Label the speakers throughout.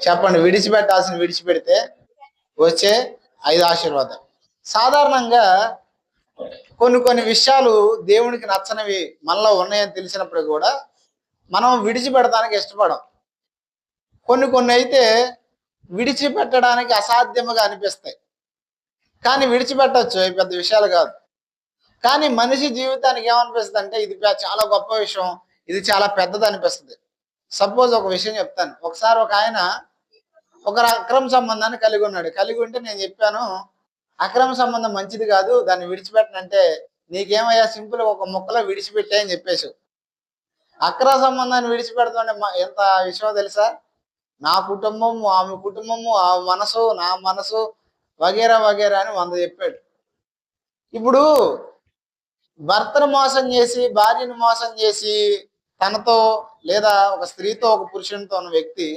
Speaker 1: చెప్పండి, విడిచిపెట్టాల్సిన విడిచిపెడితే వచ్చే 5 ఆశీర్వాదాలు. సాధారణంగా కొన్ని కొన్ని విషయాలు దేవునికి నచ్చనివి మనలో ఉన్నాయని తెలిసినప్పుడు కూడా మనం విడిచిపెడటానికి ఇష్టపడం. కొన్ని కొన్ని అయితే విడిచిపెట్టడానికి అసాధ్యముగా అనిపిస్తాయి. కానీ విడిచిపెట్టొచ్చు, అవి పెద్ద విషయాలు కాదు. కానీ మనిషి జీవితానికి ఏమనిపిస్తుంది అంటే ఇది చాలా గొప్ప విషయం, ఇది చాలా పెద్దది అనిపిస్తుంది. సపోజ్ ఒక విషయం చెప్తాను. ఒకసారి ఒక ఆయన ఒక అక్రమ సంబంధాన్ని కలిగి ఉన్నాడు. కలిగి ఉంటే నేను చెప్పాను, అక్రమ సంబంధం మంచిది కాదు, దాన్ని విడిచిపెట్టనంటే నీకేమయ్యా సింపుల్ ఒక ముక్కలో విడిచిపెట్టే అని చెప్పేసి. అక్రమ సంబంధాన్ని విడిచిపెడతామంటే ఎంత విషయం తెలుసా? నా కుటుంబము, ఆమె కుటుంబము, ఆ మనసు, నా మనసు, వగేరా వగేరా అని 100 చెప్పాడు. ఇప్పుడు భర్తను మోసం చేసి, భార్యను మోసం చేసి, తనతో లేదా ఒక స్త్రీతో, ఒక పురుషునితో ఉన్న వ్యక్తి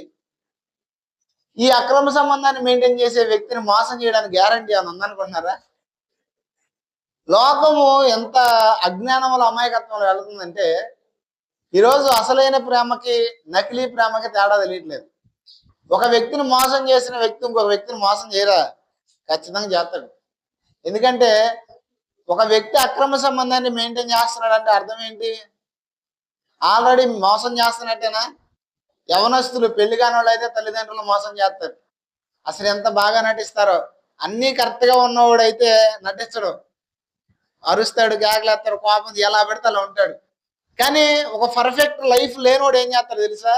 Speaker 1: ఈ అక్రమ సంబంధాన్ని మెయింటైన్ చేసే వ్యక్తిని మోసం చేయడానికి గ్యారంటీ అని ఉందనుకుంటున్నారా? లోకము ఎంత అజ్ఞానంలో, అమాయకత్వంలో వెళుతుందంటే ఈరోజు అసలైన ప్రేమకి నకిలీ ప్రేమకి తేడా తెలియట్లేదు. ఒక వ్యక్తిని మోసం చేసిన వ్యక్తి ఇంకొక వ్యక్తిని మోసం చేయరా? ఖచ్చితంగా చేస్తాడు. ఎందుకంటే ఒక వ్యక్తి అక్రమ సంబంధాన్ని మెయింటైన్ చేస్తున్నాడంటే అర్థం ఏంటి? ఆల్రెడీ మోసం చేస్తున్నట్టేనా? యవనస్తులు, పెళ్లి కాని వాళ్ళు అయితే తల్లిదండ్రులు మోసం చేస్తారు. అసలు ఎంత బాగా నటిస్తారో. అన్నీ కరెక్ట్గా ఉన్నవాడైతే నటించడు, అరుస్తాడు, కేకలేస్తాడు, కోపం ఎలా పెడితే అలా ఉంటాడు. కానీ ఒక పర్ఫెక్ట్ లైఫ్ లేనోడు ఏం చేస్తాడు తెలుసా?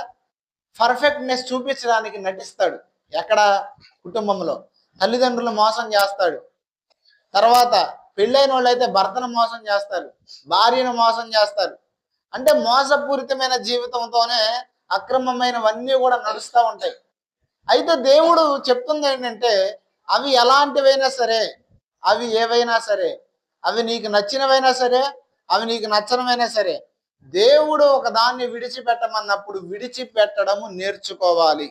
Speaker 1: పర్ఫెక్ట్నెస్ చూపించడానికి నటిస్తాడు. ఎక్కడ? కుటుంబంలో తల్లిదండ్రులు మోసం చేస్తాడు. తర్వాత పెళ్ళైన వాళ్ళు అయితే భర్తను మోసం చేస్తారు, భార్యను మోసం చేస్తారు. అంటే మోసపూరితమైన జీవితంతోనే అక్రమమైనవన్నీ కూడా నడుస్తూ ఉంటాయి. అయితే దేవుడు చెప్తుంది ఏంటంటే అవి ఎలాంటివైనా సరే, అవి ఏవైనా సరే, అవి నీకు నచ్చినవైనా సరే, అవి నీకు నచ్చనవైనా సరే, దేవుడు ఒక దాన్ని విడిచిపెట్టమన్నప్పుడు విడిచిపెట్టడము నేర్చుకోవాలి.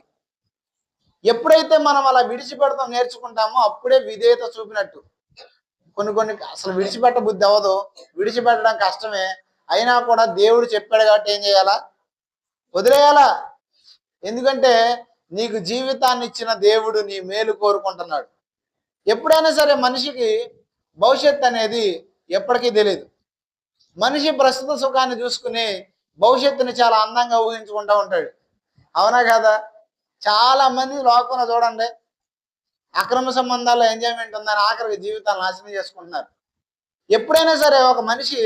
Speaker 1: ఎప్పుడైతే మనం అలా విడిచిపెడతాం నేర్చుకుంటామో అప్పుడే విధేయత చూపినట్టు. కొన్ని కొన్ని అసలు విడిచిపెట్ట బుద్ధి అవ్వదు, విడిచిపెట్టడం కష్టమే. అయినా కూడా దేవుడు చెప్పాడు కాబట్టి ఏం చేయాలా? వదిలేయాలా. ఎందుకంటే నీకు జీవితాన్ని ఇచ్చిన దేవుడు నీ మేలు కోరుకుంటున్నాడు. ఎప్పుడైనా సరే మనిషికి భవిష్యత్తు అనేది ఎప్పటికీ తెలియదు. మనిషి ప్రస్తుత సుఖాన్ని చూసుకుని భవిష్యత్తుని చాలా అందంగా ఊహించుకుంటూ ఉంటాడు. అవునా కదా? చాలా మంది లోకంలో చూడండి, అక్రమ సంబంధాల్లో ఎంజాయ్మెంట్ ఉందని ఆఖరికి జీవితాన్ని నాశనం చేసుకుంటున్నారు. ఎప్పుడైనా సరే ఒక మనిషి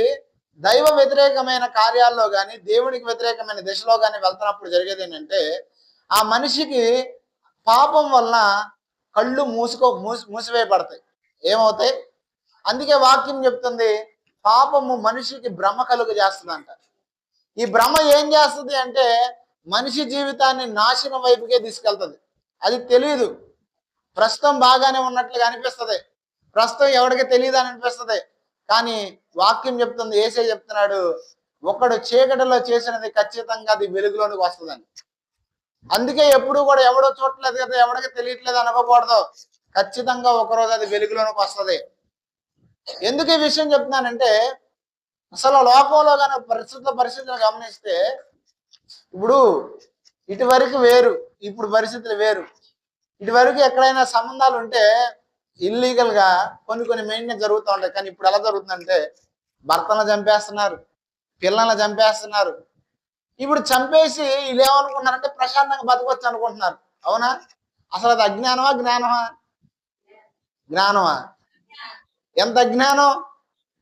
Speaker 1: దైవ వ్యతిరేకమైన కార్యాల్లో కానీ, దేవునికి వ్యతిరేకమైన దిశలో కానీ వెళ్తున్నప్పుడు జరిగేది ఏంటంటే ఆ మనిషికి పాపం వలన కళ్ళు మూసివేయబడతాయి. ఏమవుతాయి? అందుకే వాక్యం చెప్తుంది, పాపము మనిషికి భ్రమ కలుగు చేస్తుందంట. ఈ భ్రమ ఏం చేస్తుంది అంటే మనిషి జీవితాన్ని నాశనం వైపుకే తీసుకెళ్తుంది. అది తెలియదు. ప్రస్తుతం బాగానే ఉన్నట్లుగా అనిపిస్తుంది, ప్రస్తుతం ఎవరికి తెలియదు అని అనిపిస్తుంది. కానీ వాక్యం చెప్తుంది, యేసే చెప్తున్నాడు, ఒకడు చీకటిలో చేసినది ఖచ్చితంగా అది వెలుగులోనికి వస్తుందని. అందుకే ఎప్పుడు కూడా ఎవడో చూడలేదు కదా, ఎవరికి తెలియట్లేదు అనుకోకూడదు. ఖచ్చితంగా ఒకరోజు అది వెలుగులోనికి వస్తుంది. ఎందుకు ఈ విషయం చెప్తున్నానంటే అసలు లోకంలో కానీ పరిస్థితులు గమనిస్తే ఇప్పుడు ఇటువరకు వేరు, ఇప్పుడు పరిస్థితులు వేరు. ఇటువరకు ఎక్కడైనా సంబంధాలు ఉంటే ఇల్లీగల్ గా కొన్ని కొన్ని మెయింటైన్ జరుగుతూ ఉంటాయి. కానీ ఇప్పుడు ఎలా జరుగుతుందంటే భర్తలను చంపేస్తున్నారు, పిల్లల్ని చంపేస్తున్నారు. ఇప్పుడు చంపేసి వీళ్ళు ఏమనుకుంటున్నారంటే ప్రశాంతంగా బతకొచ్చు అనుకుంటున్నారు. అవునా? అసలు అది అజ్ఞానమా జ్ఞానమా? జ్ఞానమా? ఎంత అజ్ఞానం!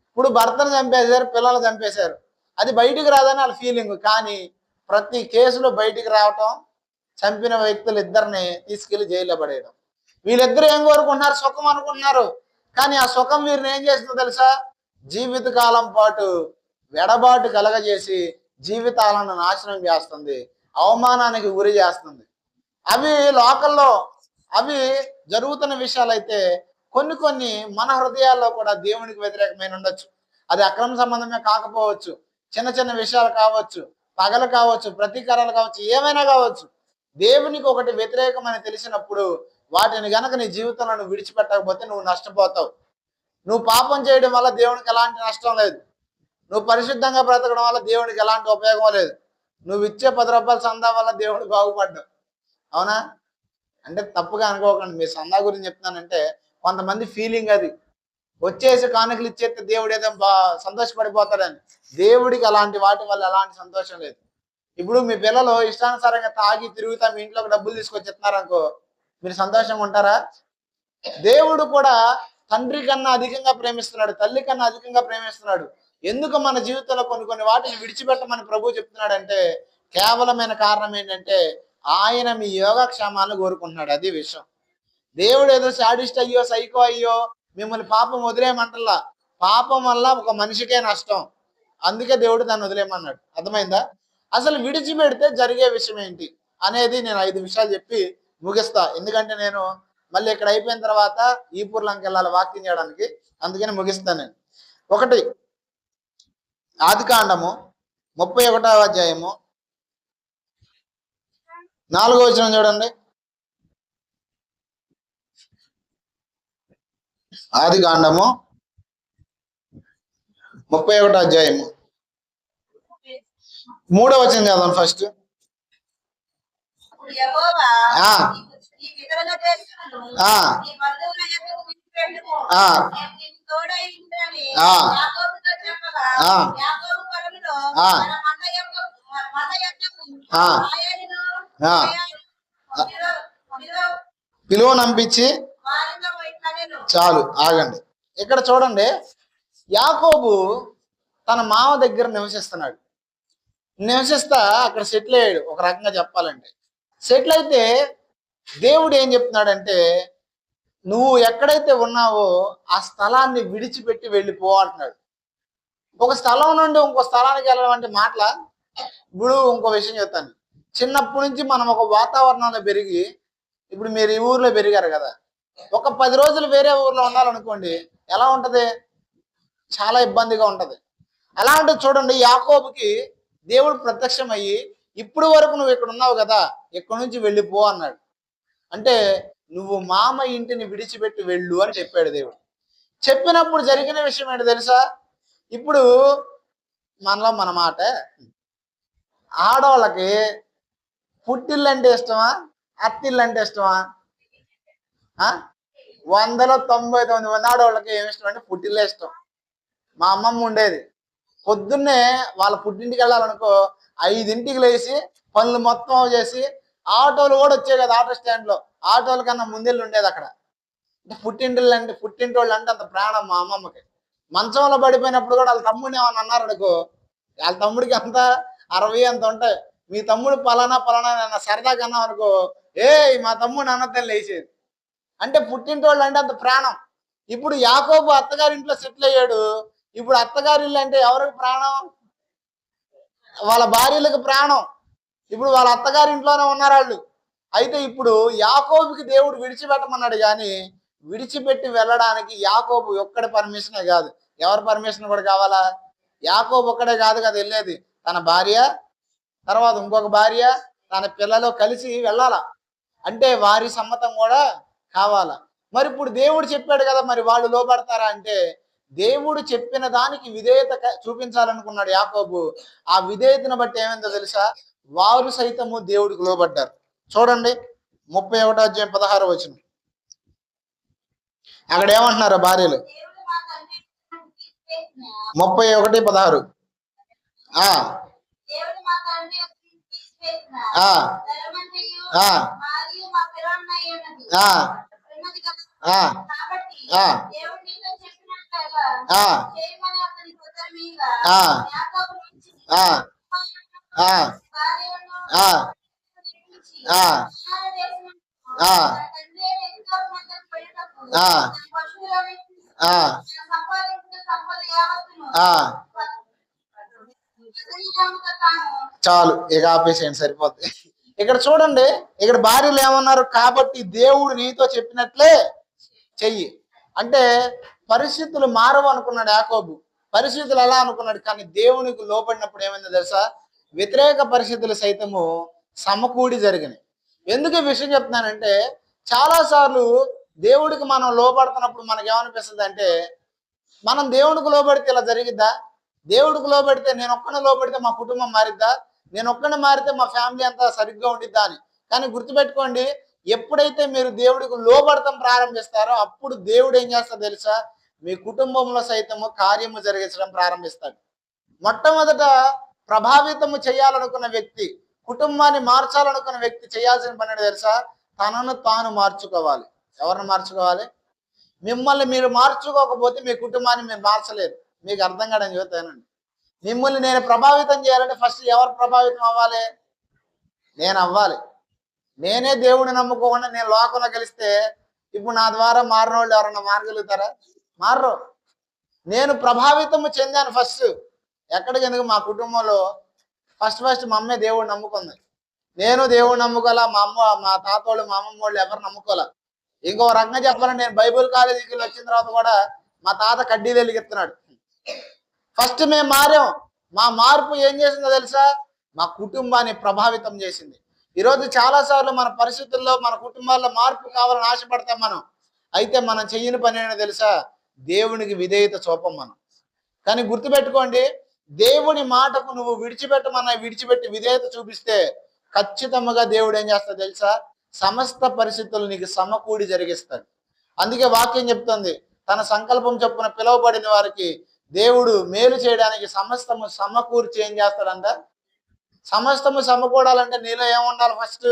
Speaker 1: ఇప్పుడు భర్తను చంపేశారు, పిల్లలు చంపేశారు, అది బయటికి రాదని వాళ్ళ ఫీలింగ్. కానీ ప్రతి కేసులో బయటికి రావటం, చంపిన వ్యక్తులు ఇద్దరిని తీసుకెళ్లి జైల్లో పడేయడం. వీళ్ళిద్దరు ఏం కోరుకుంటున్నారు? సుఖం అనుకుంటున్నారు. కానీ ఆ సుఖం వీరిని ఏం చేస్తుందో తెలుసా? జీవితకాలం పాటు వెడబాటు కలగజేసి జీవితాలను నాశనం చేస్తుంది, అవమానానికి గురి చేస్తుంది. అవి లోకల్లో అవి జరుగుతున్న విషయాలైతే కొన్ని కొన్ని మన హృదయాల్లో కూడా దేవునికి వ్యతిరేకమైన ఉండొచ్చు. అది అక్రమ సంబంధమే కాకపోవచ్చు, చిన్న చిన్న విషయాలు కావచ్చు, పగలు కావచ్చు, ప్రతీకారాలు కావచ్చు, ఏమైనా కావచ్చు. దేవునికి ఒకటి వ్యతిరేకమని తెలిసినప్పుడు వాటిని గనక నీ జీవితంలో నువ్వు విడిచిపెట్టకపోతే నువ్వు నష్టపోతావు. నువ్వు పాపం చేయడం వల్ల దేవునికి ఎలాంటి నష్టం లేదు, నువ్వు పరిశుద్ధంగా బ్రతకడం వల్ల దేవునికి ఎలాంటి ఉపయోగం లేదు, నువ్వు ఇచ్చే 10 రూపాయల సందా వల్ల దేవుడు బాగుపడ్డావు. అవునా? అంటే తప్పుగా అనుకోకండి, మీ సందా గురించి చెప్తున్నానంటే కొంతమంది ఫీలింగ్ అది, వచ్చేసి కానుకలు ఇచ్చేస్తే దేవుడు ఏదో సంతోషపడిపోతాడని. దేవుడికి అలాంటి వాటి వల్ల ఎలాంటి సంతోషం లేదు. ఇప్పుడు మీ పిల్లలు ఇష్టానుసారంగా తాగి తిరుగుతా మీ ఇంట్లోకి డబ్బులు తీసుకొచ్చి ఇస్తున్నారనుకో, మీరు సంతోషంగా ఉంటారా? దేవుడు కూడా తండ్రి కన్నా అధికంగా ప్రేమిస్తున్నాడు, తల్లి కన్నా అధికంగా ప్రేమిస్తున్నాడు. ఎందుకు మన జీవితంలో కొన్ని కొన్ని వాటిని విడిచిపెట్టమని ప్రభు చెప్తున్నాడంటే కేవలమైన కారణం ఏంటంటే ఆయన మీ యోగక్షేమాలను కోరుకుంటున్నాడు. అది విషయం. దేవుడు ఏదో శాడిస్ట్ అయ్యో సైకో అయ్యో మిమ్మల్ని పాపం వదిలేయమంటల్లా. పాపం వల్ల ఒక మనిషికే నష్టం, అందుకే దేవుడు దాన్ని వదిలేయమన్నాడు. అర్థమైందా? అసలు విడిచిపెడితే జరిగే విషయం ఏంటి అనేది నేను 5 విషయాలు చెప్పి ముగిస్తా. ఎందుకంటే నేను మళ్ళీ ఇక్కడ అయిపోయిన తర్వాత ఈపూర్లంకి వెళ్ళాలి వాక్యం చేయడానికి, అందుకని ముగిస్తాను నేను. 1 ఆదికాండము 31వ అధ్యాయము 4వ వచనం చూడండి. ఆదికాండము 31వ అధ్యాయము 3వ వచనం చదవండి ఫస్ట్. పిలువనంపించి చాలు ఆగండి. ఇక్కడ చూడండి, యాకోబు తన మామ దగ్గర నివసిస్తా అక్కడ సెటిల్ అయ్యాడు. ఒక రకంగా చెప్పాలంటే సెటిల్ అయితే దేవుడు ఏం చెప్తున్నాడంటే నువ్వు ఎక్కడైతే ఉన్నావో ఆ స్థలాన్ని విడిచిపెట్టి వెళ్ళిపో అంటున్నాడు. ఒక స్థలం నుండి ఇంకో స్థలానికి వెళ్ళడం అంటే మాటల. ఇప్పుడు ఇంకో విషయం చెప్తాను. చిన్నప్పటి నుంచి మనం ఒక వాతావరణంలో పెరిగి, ఇప్పుడు మీరు ఈ ఊర్లో పెరిగారు కదా, ఒక 10 రోజులు వేరే ఊర్లో ఉండాలనుకోండి, ఎలా ఉంటది? చాలా ఇబ్బందిగా ఉంటది. అలాంటి చూడండి, యాకోబుకి దేవుడు ప్రత్యక్షం అయ్యి ఇప్పుడు వరకు నువ్వు ఇక్కడ ఉన్నావు కదా, ఇక్కడి నుంచి వెళ్ళిపో అన్నాడు. అంటే నువ్వు మామ ఇంటిని విడిచిపెట్టి వెళ్ళు అని చెప్పాడు దేవుడు. చెప్పినప్పుడు జరిగిన విషయం ఏంటి తెలుసా? ఇప్పుడు మనలో మన మాట, ఆడవాళ్ళకి పుట్టిల్లు అంటే ఇష్టమా, అత్తిల్లు అంటే ఇష్టమా? 100లో 99 మంది ఆడవాళ్ళకి ఏమి ఇష్టం అంటే పుట్టిల్లే ఇష్టం. మా అమ్మమ్మ ఉండేది, పొద్దున్నే వాళ్ళ పుట్టింటికి వెళ్ళాలనుకో 5ంటికి లేచి పనులు మొత్తం చేసి, ఆటోలు కూడా వచ్చాయి కదా, ఆటో స్టాండ్లో ఆటోల కన్నా ముందెళ్ళి ఉండేది అక్కడ. పుట్టింటోళ్ళు అంటే అంత ప్రాణం మా అమ్మమ్మకి. మంచంలో పడిపోయినప్పుడు కూడా వాళ్ళ తమ్ముడిని ఏమన్నా అన్నారు అనుకో, వాళ్ళ తమ్ముడికి అంత 60 అంత ఉంటాయి. మీ తమ్ముడు పలానా సరదాగా అన్నాం అనుకో, మా తమ్ముడు అన్నదని లేచేది. అంటే పుట్టింటోళ్ళు అంటే అంత ప్రాణం. ఇప్పుడు యాకోబు అత్తగారింట్లో సెటిల్ అయ్యాడు. ఇప్పుడు అత్తగారిల్లు అంటే ఎవరికి ప్రాణం? వాళ్ళ భార్యలకు ప్రాణం. ఇప్పుడు వాళ్ళ అత్తగారింట్లోనే ఉన్నారు వాళ్ళు. అయితే ఇప్పుడు యాకోబుకి దేవుడు విడిచిపెట్టమన్నాడు, కానీ విడిచిపెట్టి వెళ్ళడానికి యాకోబు ఒక్కడి పర్మిషనే కాదు, ఎవరి పర్మిషన్ కూడా కావాలా? యాకోబు ఒక్కడే కాదు కదా వెళ్ళేది, తన భార్య, తర్వాత ఇంకొక భార్య, తన పిల్లలు కలిసి వెళ్ళాలా. అంటే వారి సమ్మతం కూడా కావాలా. మరి ఇప్పుడు దేవుడు చెప్పాడు కదా, మరి వాళ్ళు లోబడతారా అంటే దేవుడు చెప్పిన దానికి విధేయత చూపించాలనుకున్నాడు యాకోబు. ఆ విధేయతను బట్టి ఏమైందో తెలుసా? వారు సైతము దేవుడికి లోబడ్డారు. చూడండి 31వ అధ్యాయం 16వ వచనం. అక్కడ ఏమంటున్నారు భార్యలు? 31:16. చాలు, ఇక ఆపేసేయండి, సరిపోద్ది. ఇక్కడ చూడండి, ఇక్కడ భార్యలు ఏమన్నారు? కాబట్టి దేవుడు నీతో చెప్పినట్లే చెయ్యి అంటే పరిస్థితులు మారవు అనుకున్నాడు యాకోబు. పరిస్థితులు ఎలా అనుకున్నాడు, కానీ దేవునికి లోబడినప్పుడు ఏమైందో తెలుసా? వ్యతిరేక పరిస్థితులు సైతము సమకూడి జరిగినాయి. ఎందుకు ఈ విషయం చెప్తున్నానంటే చాలాసార్లు దేవుడికి మనం లోబడుతున్నప్పుడు మనకేమనిపిస్తుంది అంటే, మనం దేవుడికి లోబడితే ఇలా జరిగిద్దా? దేవుడికి లోబడితే నేను ఒక్కనే లోబడితే మా కుటుంబం మారిద్దా? నేను ఒక్కనే మారితే మా ఫ్యామిలీ అంతా సరిగ్గా ఉండిద్దా అని. కానీ గుర్తుపెట్టుకోండి, ఎప్పుడైతే మీరు దేవుడికి లోబడటం ప్రారంభిస్తారో అప్పుడు దేవుడు ఏం చేస్తాడో తెలుసా, మీ కుటుంబంలో సైతము కార్యము జరిగించడం ప్రారంభిస్తాడు. మొట్టమొదట ప్రభావితము చేయాలనుకున్న వ్యక్తి, కుటుంబాన్ని మార్చాలనుకున్న వ్యక్తి చేయాల్సిన పని ఏంటో తెలుసా, తనను తాను మార్చుకోవాలి. ఎవరిని మార్చుకోవాలి? మిమ్మల్ని మీరు మార్చుకోకపోతే మీ కుటుంబాన్ని మీరు మార్చలేరు. మీకు అర్థం కాదని చెబుతానండి. మిమ్మల్ని నేను ప్రభావితం చేయాలంటే ఫస్ట్ ఎవరు ప్రభావితం అవ్వాలి? నేను అవ్వాలి. నేనే దేవుడిని నమ్ముకోకుండా నేను లోకంలో కలిస్తే ఇప్పుడు నా ద్వారా మారిన వాళ్ళు ఎవరన్నా మారగలుగుతారా? మారరు. నేను ప్రభావితము చెందాను ఫస్ట్. ఎక్కడికి ఎందుకు? మా కుటుంబంలో ఫస్ట్ మా అమ్మే దేవుడు నమ్ముకుంది. నేను దేవుడు నమ్ముకోవాలా, మా అమ్మ మా తాతోళ్ళు మా అమ్మమ్మ వాళ్ళు ఎవరు నమ్ముకోవాలా. ఇంకో రకంగా చెప్పాలంటే నేను బైబుల్ కాలేజీకి వచ్చిన తర్వాత కూడా మా తాత కడ్డీలు వెలిగిస్తున్నాడు. ఫస్ట్ మేము మారాం. మా మార్పు ఏం చేసిందో తెలుసా, మా కుటుంబాన్ని ప్రభావితం చేసింది. ఈరోజు చాలా సార్లు మన పరిస్థితుల్లో మన కుటుంబాల్లో మార్పు కావాలని ఆశపడతాం మనం. అయితే మనం చెయ్యని పని ఏంటో తెలుసా, దేవునికి విధేయత చూపం మనం. కానీ గుర్తుపెట్టుకోండి, దేవుని మాటకు నువ్వు విడిచిపెట్టి విధేయత చూపిస్తే ఖచ్చితంగా దేవుడు ఏం చేస్తాడు తెలుసా, సమస్త పరిస్థితులు నీకు సమకూడి జరిగిస్తాడు. అందుకే వాక్యం చెప్తుంది, తన సంకల్పం చొప్పున పిలువబడిన వారికి దేవుడు మేలు చేయడానికి సమస్తము సమకూర్చి ఏం చేస్తాడంట, సమస్తము సమకూడాలంటే నీలో ఏముండాలి? ఫస్ట్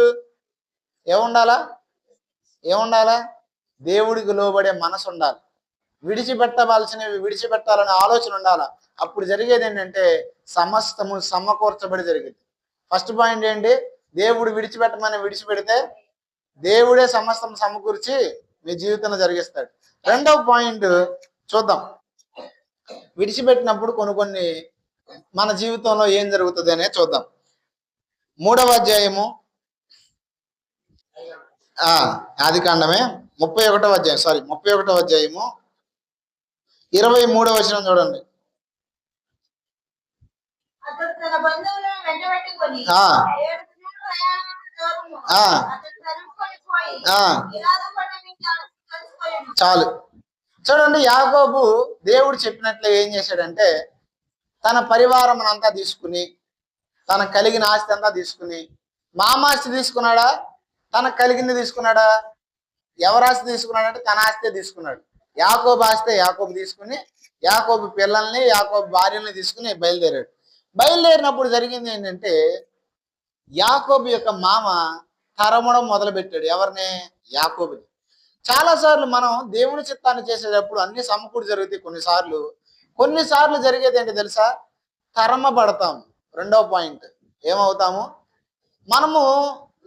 Speaker 1: ఏముండాలా? దేవుడికి లోబడే మనసు ఉండాలి. విడిచిపెట్టవలసినవి విడిచిపెట్టాలనే ఆలోచన ఉండాలి. అప్పుడు జరిగేది ఏంటంటే సమస్తము సమకూర్చబడి జరిగింది. ఫస్ట్ పాయింట్ ఏంటి? దేవుడు విడిచిపెడితే దేవుడే సమస్తం సమకూర్చి మీ జీవితంలో జరిగిస్తాడు. రెండవ పాయింట్ చూద్దాం. విడిచిపెట్టినప్పుడు కొన్ని మన జీవితంలో ఏం జరుగుతుంది అనేది చూద్దాం. 3వ అధ్యాయము ఆదికాండమే 31వ అధ్యాయము 23వ వచనం చూడండి. చాలు చూడండి, యాకోబు దేవుడు చెప్పినట్లు ఏం చేశాడంటే తన పరివారం అంతా తీసుకుని, తన కలిగిన ఆస్తి అంతా తీసుకుని, మామాస్తి తీసుకున్నాడా, తనకు కలిగింది తీసుకున్నాడా? ఎవరు ఆస్తి తీసుకున్నాడంటే తన ఆస్తి తీసుకున్నాడు. యాకోబు ఆస్తి యాకోబు తీసుకుని, యాకోబు పిల్లల్ని యాకోబు భార్యల్ని తీసుకుని బయలుదేరినప్పుడు జరిగింది ఏంటంటే యాకోబు యొక్క మామ తరమడం మొదలుపెట్టాడు. ఎవరిని? యాకోబుని. చాలాసార్లు మనం దేవుని చిత్తాన్ని చేసేటప్పుడు అన్ని సమకూడి జరుగుతాయి. కొన్నిసార్లు జరిగేది ఏంటి తెలుసా, తరమబడతాం. రెండవ పాయింట్, ఏమవుతాము? మనము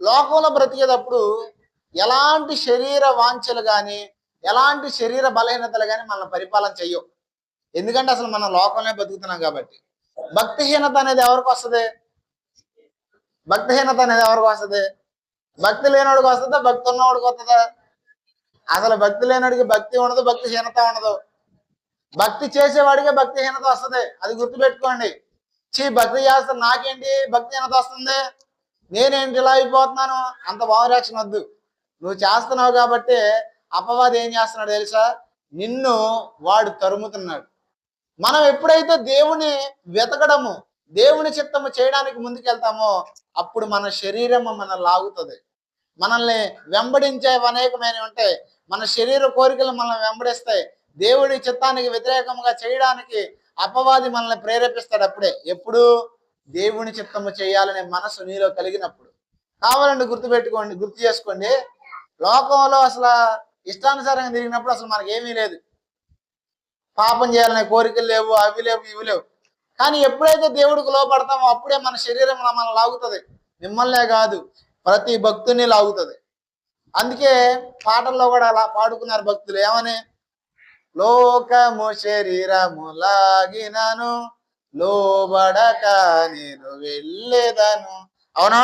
Speaker 1: లోకంలో బ్రతికేటప్పుడు ఎలాంటి శరీర వాంఛలు కానీ ఎలాంటి శరీర బలహీనతలు కానీ మనల్ని పరిపాలన చెయ్యవు. ఎందుకంటే అసలు మనం లోకంలో బతుకుతున్నాం కాబట్టి. భక్తిహీనత అనేది ఎవరికి వస్తుంది? భక్తి లేనివాడికి వస్తుందా, భక్తి ఉన్నవాడికి వస్తుందా? అసలు భక్తి లేనివాడికి భక్తి ఉండదు, భక్తిహీనత ఉండదు. భక్తి చేసేవాడికే భక్తిహీనత వస్తుంది. అది గుర్తుపెట్టుకోండి. భక్తి చేస్తా నాకేంటి భక్తిహీనత వస్తుంది, నేనేంటి ఇలా అయిపోతున్నాను, అంత భావరాక్షణ వద్దు. నువ్వు చేస్తున్నావు కాబట్టి అపవాది ఏం చేస్తున్నాడు తెలుసా, నిన్ను వాడు తరుముతున్నాడు. మనం ఎప్పుడైతే దేవుని వెతకడము, దేవుని చిత్తము చేయడానికి ముందుకెళ్తామో అప్పుడు మన శరీరము మన లాగుతుంది. మనల్ని వెంబడించేవి అనేకమైనవి ఉంటాయి. మన శరీర కోరికలు మనల్ని వెంబడిస్తాయి. దేవుడి చిత్తానికి వ్యతిరేకంగా చేయడానికి అపవాది మనల్ని ప్రేరేపిస్తాడు. అప్పుడే ఎప్పుడు? దేవుని చిత్తము చేయాలనే మనసు నీలో కలిగినప్పుడు. కావాలంటే గుర్తు చేసుకోండి, లోకంలో అసలు ఇష్టానుసారంగా తిరిగినప్పుడు అసలు మనకేమీ లేదు. పాపం చేయాలనే కోరికలు లేవు, అవి లేవు, ఇవి లేవు. కానీ ఎప్పుడైతే దేవుడికి లోపడతామో అప్పుడే మన శరీరం మనం లాగుతుంది. మిమ్మల్నే కాదు, ప్రతి భక్తుని లాగుతుంది. అందుకే పాటల్లో కూడా అలా పాడుకున్నారు భక్తులు. ఏమని? లోకము శరీరము లాగినను లోబడక నేను వెళ్ళేదను. అవునా?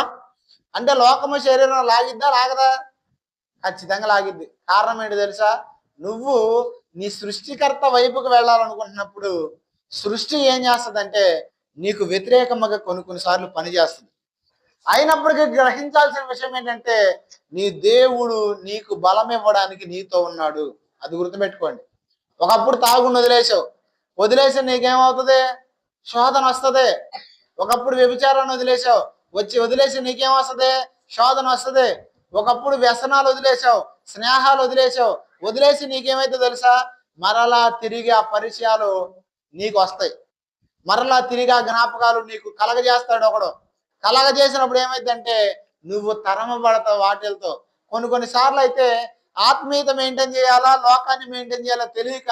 Speaker 1: అంటే లోకము శరీరం లాగిద్దా లాగదా? ఖచ్చితంగా లాగిద్ది. కారణం ఏంటి తెలుసా, నువ్వు నీ సృష్టికర్త వైపుకు వెళ్ళాలనుకుంటున్నప్పుడు సృష్టి ఏం చేస్తుందంటే నీకు వ్యతిరేకంగా కొన్నిసార్లు పనిచేస్తుంది. అయినప్పటికీ గ్రహించాల్సిన విషయం ఏంటంటే నీ దేవుడు నీకు బలం ఇవ్వడానికి నీతో ఉన్నాడు. అది గుర్తుపెట్టుకోండి. ఒకప్పుడు తాగుని వదిలేసి నీకేమవుతుంది? శోధన వస్తుంది. ఒకప్పుడు వ్యభిచారాన్ని వదిలేసి నీకేమొస్తుంది? శోధన వస్తుంది. ఒకప్పుడు వ్యసనాలు వదిలేసావు, స్నేహాలు వదిలేసావు, వదిలేసి నీకేమైతే తెలుసా, మరలా తిరిగి ఆ పరిచయాలు నీకు వస్తాయి. మరలా తిరిగి ఆ జ్ఞాపకాలు నీకు కలగజేస్తాడు ఒకడు. కలగజేసినప్పుడు ఏమైందంటే నువ్వు తరమబడతావు వాటిలతో. కొన్ని సార్లు అయితే ఆత్మీయత మెయింటైన్ చేయాలా, లోకాన్ని మెయింటైన్ చేయాలా తెలియక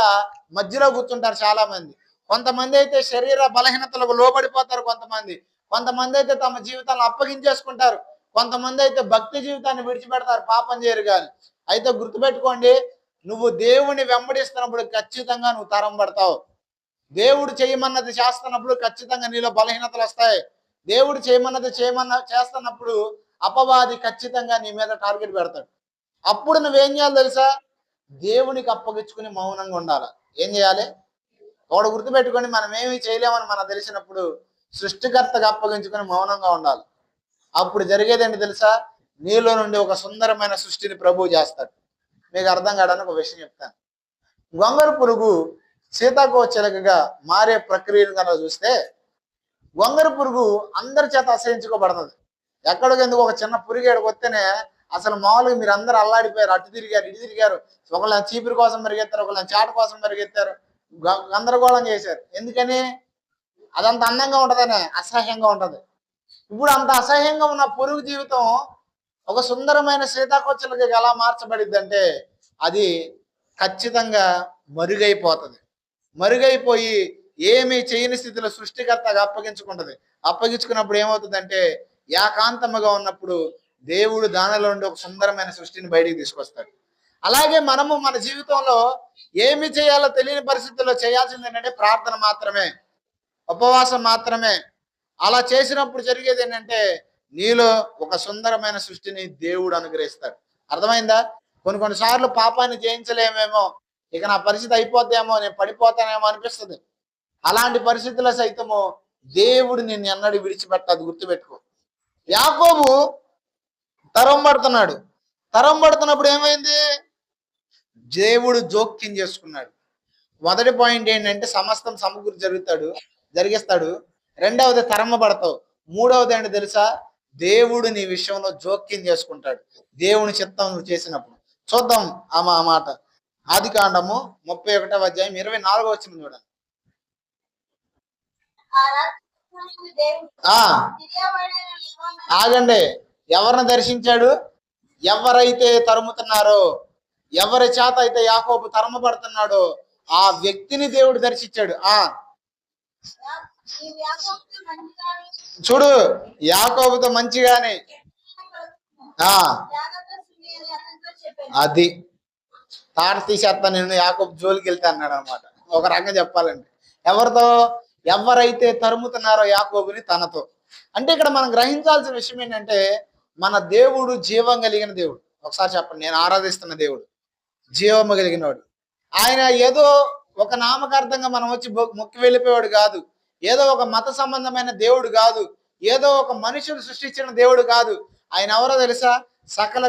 Speaker 1: మధ్యలో కూర్చుంటారు చాలా మంది. కొంతమంది అయితే శరీర బలహీనతలకు లోబడిపోతారు, కొంతమంది అయితే తమ జీవితాలను అప్పగించేసుకుంటారు, కొంతమంది అయితే భక్తి జీవితాన్ని విడిచిపెడతారు, పాపం చేయరు కానీ. అయితే గుర్తుపెట్టుకోండి, నువ్వు దేవుని వెంబడిస్తున్నప్పుడు ఖచ్చితంగా నువ్వు తరం పడతావు. దేవుడు చేయమన్నది చేస్తున్నప్పుడు ఖచ్చితంగా నీలో బలహీనతలు వస్తాయి. దేవుడు చేయమన్నది చేస్తున్నప్పుడు అపవాది ఖచ్చితంగా నీ మీద టార్గెట్ పెడతాడు. అప్పుడు నువ్వేం చేయాలి తెలుసా, దేవునికి అప్పగించుకుని మౌనంగా ఉండాలి. ఏం చేయాలి? ఒకడు గుర్తుపెట్టుకొని, మనం ఏమీ చేయలేమని మనకు తెలిసినప్పుడు సృష్టికర్తగా అప్పగించుకొని మౌనంగా ఉండాలి. అప్పుడు జరిగేదేంటి తెలుసా, నీలో నుండి ఒక సుందరమైన సృష్టిని ప్రభువు చేస్తాడు. మీకు అర్థం కావడానికి ఒక విషయం చెప్తాను. గొంగళి పురుగు సీతాకోకచిలుకగా మారే ప్రక్రియను కనుక చూస్తే, గొంగళి పురుగు అందరి చేత అసహించుకోబడుతుంది. ఎక్కడికెందుకు ఒక చిన్న పురుగు ఏడకు వస్తేనే అసలు మామూలుగా మీరు అందరూ అల్లాడిపోయారు, అటు తిరిగారు, ఇటు తిరిగారు, ఒకళ్ళ చీపురు కోసం పరిగెత్తారు, ఒకళ్ళ చాట కోసం పరిగెత్తారు, గందరగోళం చేశారు. ఎందుకని? అదంత అందంగా ఉంటదనే, అసహ్యంగా ఉంటది. ఇప్పుడు అంత అసహ్యంగా ఉన్న పురుగు జీవితం ఒక సుందరమైన సీతాకోకచిలుకగా ఎలా మార్చబడిద్ది అంటే, అది ఖచ్చితంగా మరుగైపోతుంది. మరుగైపోయి ఏమీ చేయని స్థితిలో సృష్టికర్తగా అప్పగించుకుంటది. అప్పగించుకున్నప్పుడు ఏమవుతుందంటే, ఏకాంతముగా ఉన్నప్పుడు దేవుడు దానిలో నుండి ఒక సుందరమైన సృష్టిని బయటికి తీసుకొస్తాడు. అలాగే మనము మన జీవితంలో ఏమి చేయాలో తెలియని పరిస్థితుల్లో చేయాల్సింది ఏంటంటే ప్రార్థన మాత్రమే, ఉపవాసం మాత్రమే. అలా చేసినప్పుడు జరిగేది ఏంటంటే, నీలో ఒక సుందరమైన సృష్టిని దేవుడు అనుగ్రహిస్తాడు. అర్థమైందా? కొన్నిసార్లు పాపాన్ని జయించలేమేమో, ఇక నా పరిస్థితి అయిపోతేమో, నేను పడిపోతానేమో అనిపిస్తుంది. అలాంటి పరిస్థితుల్లో సైతము దేవుడు నిన్ను ఎన్నడూ విడిచిపెట్టదు, గుర్తుపెట్టుకో. యాకోబు తరం పడుతున్నప్పుడు ఏమైంది? దేవుడు జోక్యం చేసుకున్నాడు. మొదటి పాయింట్ ఏంటంటే, సమస్తం సమకూర్చి జరిగిస్తాడు. రెండవది తరమబడతావు. మూడవది ఏంటి తెలుసా, దేవుడు నీ విషయంలో జోక్యం చేసుకుంటాడు, దేవుని చిత్తం నువ్వు చేసినప్పుడు. చూద్దాం ఆ మాట. ఆదికాండము 31వ అధ్యాయం 24వ వచనం చూడండి. ఆగండి. ఎవరిని దర్శించాడు? ఎవరైతే తరుముతున్నారో, ఎవరి చేత అయితే యాకోబు తరమబడుతున్నాడో ఆ వ్యక్తిని దేవుడు దర్శించాడు. చూడు, యాకోబుతో మంచిగానే అది తాట తీసేస్తా నేను, యాకోబు జోలికి వెళ్తే అన్నాడు అనమాట. ఒక రకంగా చెప్పాలంటే ఎవరితో? ఎవరైతే తరుముతున్నారో యాకోబుని తనతో. అంటే ఇక్కడ మనం గ్రహించాల్సిన విషయం ఏంటంటే, మన దేవుడు జీవం కలిగిన దేవుడు. ఒకసారి చెప్పండి, నేను ఆరాధిస్తున్న దేవుడు జీవము కలిగినవాడు. ఆయన ఏదో ఒక నామకార్థంగా మనం వచ్చి మొక్కి వెళ్ళిపోయాడు కాదు, ఏదో ఒక మత సంబంధమైన దేవుడు కాదు, ఏదో ఒక మనుషులు సృష్టించిన దేవుడు కాదు. ఆయన ఎవరో తెలుసా? సకల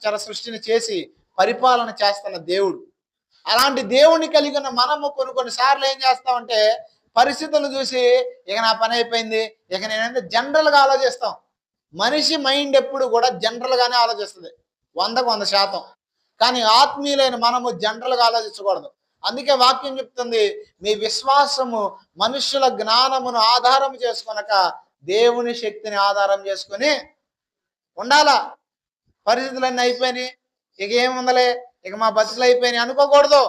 Speaker 1: చర సృష్టిని చేసి పరిపాలన చేస్తున్న దేవుడు. అలాంటి దేవుని కలిగిన మనము కొన్నిసార్లు ఏం చేస్తామంటే, పరిస్థితులు చూసి ఇక నా పని అయిపోయింది, ఇక నేనంటే జనరల్గా ఆలోచిస్తాం. మనిషి మైండ్ ఎప్పుడు కూడా జనరల్ గానే ఆలోచిస్తుంది, 100%. కానీ ఆత్మీయులైన మనము జనరల్గా ఆలోచించకూడదు. అందుకే వాక్యం చెప్తుంది, మీ విశ్వాసము మనుషుల జ్ఞానమును ఆధారం చేసుకొనక దేవుని శక్తిని ఆధారం చేసుకొని ఉండాలా. పరిస్థితులన్నీ అయిపోయినాయి, ఇక ఏముందలే, ఇక మా బతుకులు అయిపోయినాయి అనుకోకూడదు.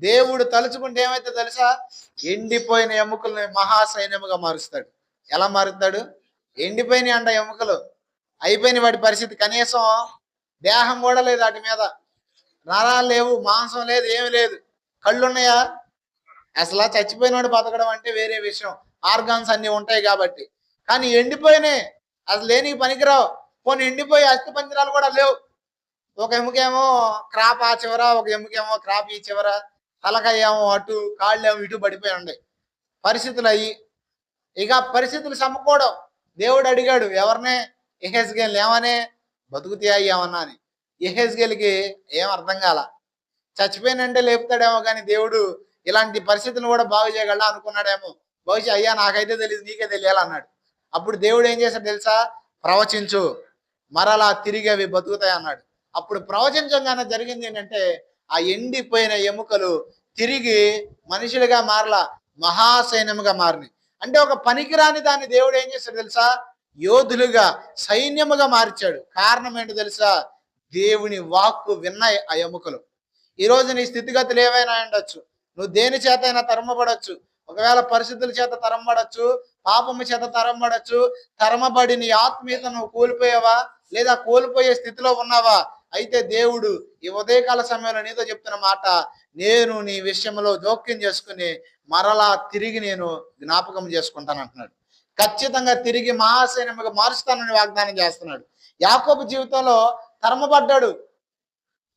Speaker 1: దేవుడు తలుచుకుంటే ఏమైతే తెలుసా, ఎండిపోయిన ఎముకల్ని మహాసైన్యముగా మారుస్తాడు. ఎలా మారుతాడు? ఎండిపోయినాయి అంట ఎముకలు, అయిపోయిన వాటి పరిస్థితి, కనీసం దేహం కూడా లేదు, వాటి మీద నరాలు లేవు, మాంసం లేదు, ఏమి లేదు. కళ్ళు ఉన్నాయా? అసలు చచ్చిపోయిన వాడు బతకడం అంటే వేరే విషయం, ఆర్గాన్స్ అన్ని ఉంటాయి కాబట్టి. కానీ ఎండిపోయినాయి, అసలు లేనికి పనికిరావు. కొన్ని ఎండిపోయి అస్థి పంజరాలు కూడా లేవు. ఒక ఎముకేమో క్రాప్ ఆ చివర, ఒక ఎముకేమో క్రాప్ ఈ చివర, తలకాయ ఏమో అటు, కాళ్ళు ఏమో ఇటు పడిపోయి ఉండే పరిస్థితులు అయ్యి. ఇక పరిస్థితులు సమకూడవు. దేవుడు అడిగాడు ఎవరినే? యెహెజ్కేలుని, ఏమని? బతుకుతాయా ఏమన్నా అని. యెహెజ్కేలుకి ఏం అర్థం కాల. చచ్చిపోయినంటే లేపుతాడేమో కానీ దేవుడు ఇలాంటి పరిస్థితులను కూడా బాగు చేయగలడా అనుకున్నాడేమో. బహుశా అయ్యా నాకైతే తెలియదు, నీకే తెలియాలన్నాడు. అప్పుడు దేవుడు ఏం చేశాడు తెలుసా? ప్రవచించు, మరలా తిరిగి అవి బతుకుతాయి అన్నాడు. అప్పుడు ప్రవచించంగానే జరిగింది ఏంటంటే ఆ ఎండిపోయిన ఎముకలు తిరిగి మనుషులుగా మారలా, మహాసైన్యముగా మారినాయి. అంటే ఒక పనికిరాని దాన్ని దేవుడు ఏం చేశాడు తెలుసా? యోధులుగా, సైన్యముగా మార్చాడు. కారణం ఏంటో తెలుసా? దేవుని వాక్కు విన్నాయి ఆ ఎముకలు. ఈరోజు నీ స్థితిగతులు ఏవైనా ఉండొచ్చు, నువ్వు దేని చేత అయినా తరమబడచ్చు. ఒకవేళ పరిస్థితుల చేత తరమబడచ్చు, పాపము చేత తరమబడచ్చు. తరమబడి నీ ఆత్మీయత నువ్వు కోల్పోయావా, లేదా కోల్పోయే స్థితిలో ఉన్నావా? అయితే దేవుడు ఈ ఉదయకాల సమయంలో నీతో చెప్తున్న మాట, నేను నీ విషయంలో జోక్యం చేసుకుని మరలా తిరిగి నేను జ్ఞాపకం చేసుకుంటాను అంటున్నాడు. ఖచ్చితంగా తిరిగి మహాసైన్యముగా మారుస్తానని వాగ్దానం చేస్తున్నాడు. యాకోబు జీవితంలో తరమబడ్డాడు.